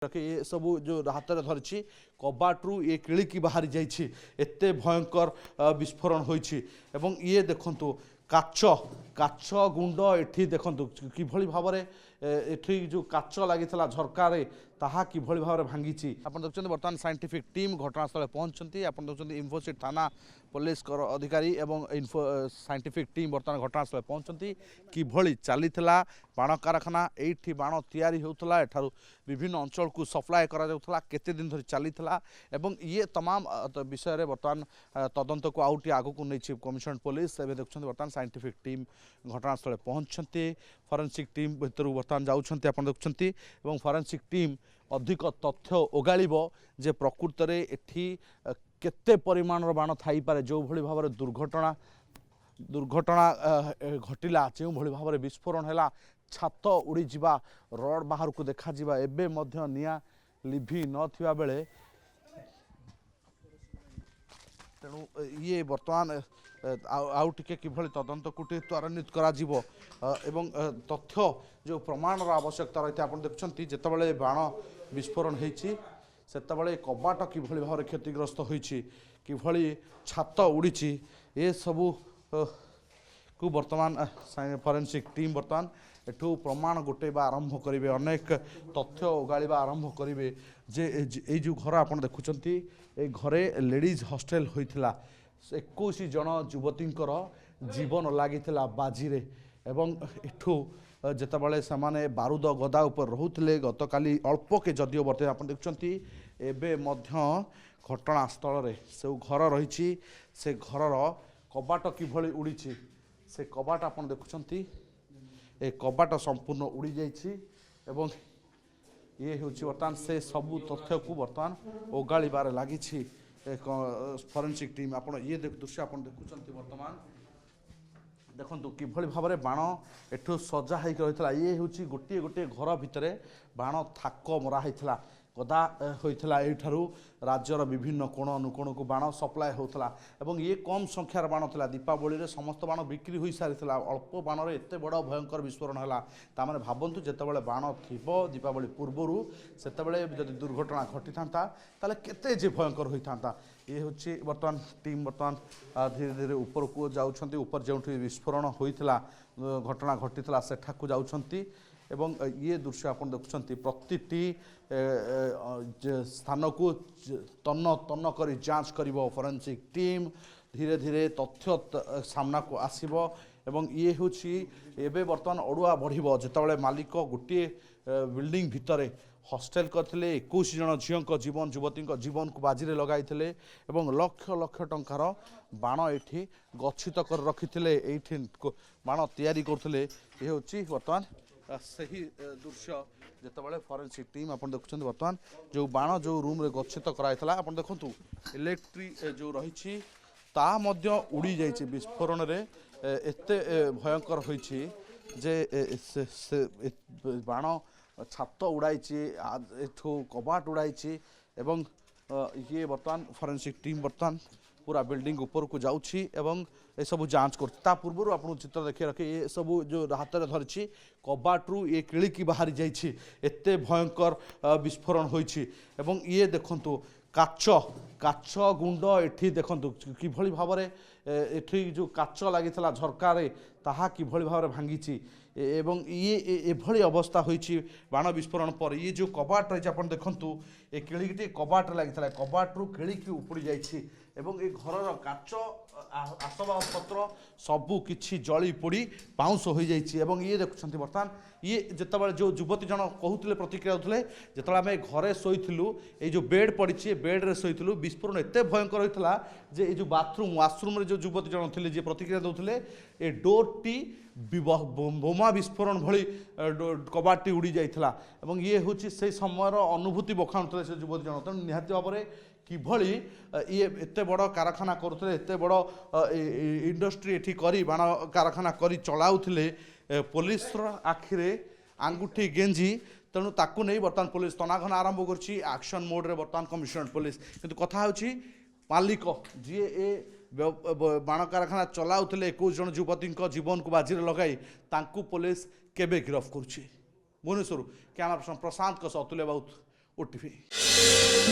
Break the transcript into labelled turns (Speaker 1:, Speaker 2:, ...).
Speaker 1: ये सब जो हाथ में धरी कबाट्रु ये किलिकी बाहरी जाइए एत भयंकर विस्फोरण होइछि एवं ये देखंतु काच काच गुंड एठी देखंतु किभली भाव में एठी जो काच लगी झरकार ताहा किभली भाव में भांगी आप देखते बर्तमान साइंटिफिक टीम घटनास्थल पहुंचती आप देखते इन्फोसिटी थाना पुलिस अधिकारी एवं साइंटिफिक टीम बर्तमान घटनास्थल पहुंचती किभली चली बाण कारखाना एठी बाण तैयारी होता एठारु विभिन्न अंचल को सप्लाय करा केते दिन धरी चली एवं ये तमाम विषय में बर्तमान तदंत को आउटी आगु को नहीं कमिशनरेट पुलिस एवं देखते बर्तमान साइंटिफिक टीम घटनास्थल पहुंचती फरेन्सिक टीम भर बर्तमान जाऊँच आप देखते फरेन्सिक टीम अधिक तथ्य ओगाड़ब जे प्रकृत में एठी केते परिमाण बाण थी पारे जो भली भाव में दुर्घटना घटिला जो भली भाव में विस्फोरण है छात उड़ी जा रड बाहर को देखा एबे मध्य निया लिभि नथिबा बेले तेणु ये बर्तमान आउ टिके किभली तदंत को त्वरान्वित करा जीवो एवं तथ्य जो प्रमाण आवश्यकता रही आप देखुं जितेबाला बाण विस्फोरण होती सेतबले कबाट किभली भाव में क्षतिग्रस्त होइछि किभली छात उड़ी ए सबू को बर्तमान फरेन्सिक टीम बर्तमान एठू प्रमाण गोटेबा आरंभ करेंगे अनेक तथ्य ओगाड़ा आरंभ करेंगे जे ये जो घर आप देखुं ए घरे लेडीज हॉस्टेल होता 21 जन युवतींकर जीवन लगी बाजी एवं एठू जितेबाला से बारूद गदा उपर रोते गतकाली अल्प के जदिव बर्तमान आप देखुं एबे घटनास्थल से घर रही से घर कबाट किभली उड़ी से कबाट आप देखुं ए कबाट संपूर्ण उड़ी जाइए ये हूँ बर्तमान से सबू तथ्य को बर्तमान ओगाड़बार लगी फरेन्सिक टीम आप ये दृश्य आप देखुं बर्तमान देखो किभली भाव में बाण एठू सजा होता रही ये हूँ गोटे गोटे घर भितर बाण थाक मरा होता गदा होता यू राज्यर विभिन्न कोण अनुकोण को बाण सप्लाय होता एवं ये कम संख्यार बाण था दीपावली रे समस्त बाण बिक्री हो सारी अल्प बाण एत बड़ भयंकर विस्फोरण है ताने भावतु जितेबाला बाण थी दीपावली पूर्वर से जब दुर्घटना घटी था केते जे भयंकर होता ये हूँ बर्तमान टीम बर्तमान धीरे धीरे ऊपर को जाऊँच ऊपर जो विस्फोरण होता घटना घटी सेठाक जाऊँच एवं ये दृश्य आप देखुं प्रति स्थान को तन्न तन्न कर जांच कर फरेन्सिक टीम धीरे धीरे तथ्य सामना को आसब एवं ये हूँ एवं बर्तमान अड़ुआ बढ़ जितेबाला मालिक गोटे बिल्डिंग भितर हॉस्टेल करते 21 जन झील जीवन युवती जीवन को बाजी लगाई लक्ष लक्ष टंकार बाण ये गच्छित कर रखी ये बाण तैयारी करते ये हूँ बर्तमान सही दृश्य जितेबाला फरेन्सिक टीम आप देखुं बर्तमान जो बाण जो रूम रे गच्छित कराई आप देखु इलेक्ट्रिक जो रही उड़ी जाइए विस्फोरण रे एते भयंकर होइछि जे बाण छात उड़ाई एठू कबाट उड़ाई एवं ये बर्तमान फरेन्सिक टीम बर्तमान पूरा बिल्डिंग ऊपर को जाऊँगी एवं ये सब जांच कर पूर्व आप चित्र देखिए रखे ये सब जो हाथ में धरी कबाट्रु ये किलिकी बाहरी जाइए एत भयंकर विस्फोरण होइछि एवं ये देखंतु काच काच गुंड एठी देखंतु किभली भाव में एठी जो काच लगी झरकार ताहा किभली भाव में भांगी एवं ये एभली अवस्था होइछि बाण विस्फोरण पर ये जो कबाट रही आप देखंतु ये किलिकी कबाट लगी कबाट्रु किलिकी उपड़ी जाइए एवं ये घर काच आसबाबपत्र सबू किछि जली पोड़ी पाउंस हो जाइए एवं ये देखुं बर्तमान ये जितेबाला जो युवती जन कहते प्रतिक्रिया होते जिते आम घरे शोलु ये जो बेड पड़ी बेड्रे शोलु विस्फोरण एत भयंकर होता जे ये जो बाथरूम वाशरूम जो युवती जन थे जी प्रतिक्रिया देते ये डोर टी बोमा विस्फोरण भली कबाटी उड़ी जाइए ये हूँ से समय अनुभूति बखाणुते से युवती जन तेणु निहाती भाव में किभली ये एत बड़ कारखाना करुले एत बड़ इंडस्ट्री एठी करी बाण कारखाना करी चलाउथिले पुलिस आखिरे आंगुठी गेंजी तेणु ताकू नहीं बर्तमान पुलिस तनाघना आरंभ कर एक्शन मोड रे बर्तमान कमिशनरेट पुलिस किंतु कथा होची मालिक जी ए बाण कारखाना चलाउथिले 21 जन युवती जीवन को बाजी लगाई तांकू पुलिस केबे गिरफ करुछि भुवनेश्वर कैमरा पर्सन प्रशांत अतुल्य बाउत OTV।